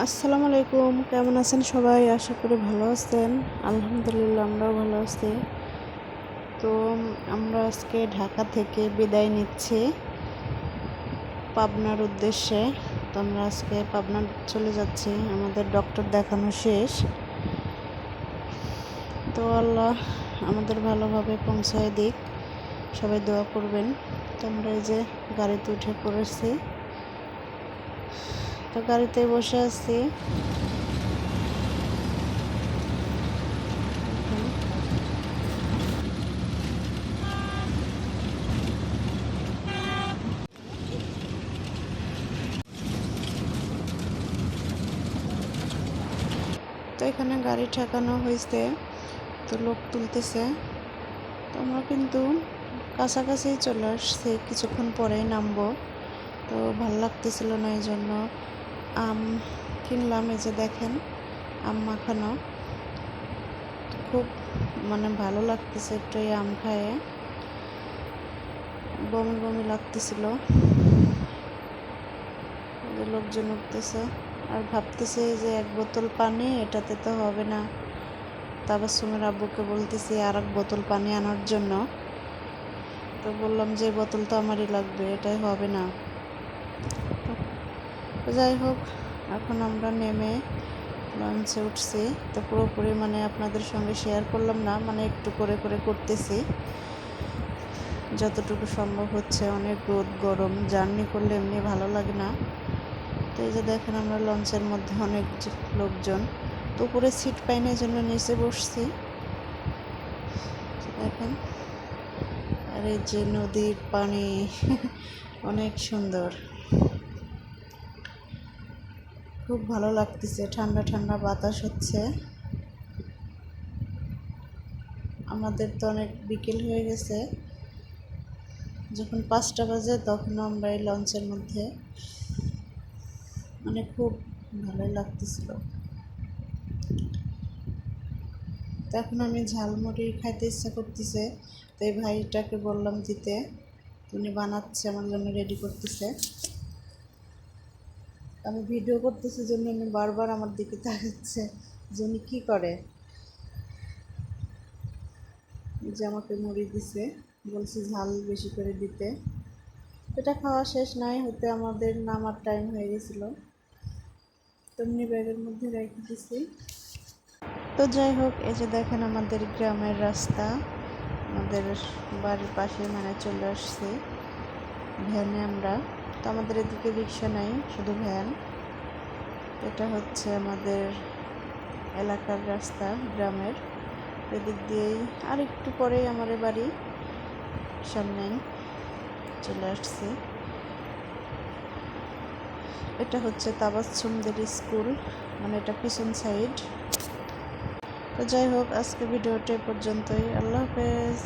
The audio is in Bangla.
আসসালামু আলাইকুম, কেমন আছেন সবাই? আশা করি ভালো আছেন। আলহামদুলিল্লাহ আমরাও ভালো আছি। তো আমরা আজকে ঢাকা থেকে বিদায় নিচ্ছি পাবনার উদ্দেশ্যে। তো আমরা আজকে পাবনা চলে যাচ্ছি, আমাদের ডক্টর দেখানো শেষ। তো আল্লাহ আমাদের ভালোভাবে পৌঁছায় দিক, সবাই দোয়া করবেন। তো আমরা এই যে গাড়িতে উঠে পড়েছি, তো গাড়িতে বসে আছি। তো এখানে গাড়ি ঠেকানো হয়েছে, তো লোক তুলতেছে। তো আমরা কিন্তু কাছাকাছি চলে আসছি, কিছুক্ষণ পরেই নামবো। তো ভালো লাগতেছিল না, এই জন্য আম কিনলাম। এই যে দেখেন, আম মাখানো। খুব ভালো লাগতেছে একটু এই আম খায়ে, বমি বমি লাগতেছিল। লোকজন উঠতেছে আর ভাবতেছে যে এক বোতল পানি, এটাতে তো হবে না। তাবাসসুমের আব্বুকে বলতেছি আর এক বোতল পানি আনার জন্য। তো বললাম যে বোতল তো আমারই লাগবে, এটাই হবে না। তো যাই হোক, এখন আমরা নেমে লঞ্চে উঠছি। তো পুরোপুরি আপনাদের সঙ্গে শেয়ার করলাম না, একটু করে করে করতেছি যতটুকু সম্ভব হচ্ছে। অনেক রোদ গরম, জার্নি করলে এমনি ভালো লাগে না। তো এই যে দেখেন, আমরা লঞ্চের মধ্যে অনেক লোকজন। তো উপরে সিট পাই না, এই জন্য নিচে বসছি। দেখেন, আর এই যে নদীর পানি অনেক সুন্দর, খুব ভালো লাগতেছে। ঠান্ডা ঠান্ডা বাতাস হচ্ছে। আমাদের তো অনেক বিকেল হয়ে গেছে, যখন 5টা বাজে তখন আমরা এই লঞ্চের মধ্যে, খুব ভালোই লাগতেছিল। তো এখন আমি ঝালমুড়ি খাইতে ইচ্ছা করতেছে, তো এই ভাইটাকে বললাম দিতে। উনি বানাচ্ছে, আমার জন্য রেডি করতেছে। আমি ভিডিও করতেছি জন্য উনি বারবার আমার দিকে তাকাচ্ছে যে উনি কী করে। যে আমাকে মুড়ি দিছে, বলছি ঝাল বেশি করে দিতে। এটা খাওয়া শেষ নাই হতে আমাদের নামার টাইম হয়ে গেছিলো, তেমনি ব্যাগের মধ্যে রেখে দিছি। তো যাই হোক, এই যে দেখেন আমাদের গ্রামের রাস্তা, আমাদের বাড়ির পাশে চলে আসছি ভ্যানে আমরা। তো আমাদের এদিকে রিক্সা নাই, শুধু ভ্যান। এটা হচ্ছে আমাদের এলাকার রাস্তা, গ্রামের। এদিক দিয়েই আর একটু পরেই আমার বাড়ি, সামনেই চলে আসছি। এটা হচ্ছে তাবাসসুমদের স্কুল, এটা পিছন সাইড। তো যাই হোক, আজকে ভিডিওটা পর্যন্তই। আল্লাহ হাফেজ।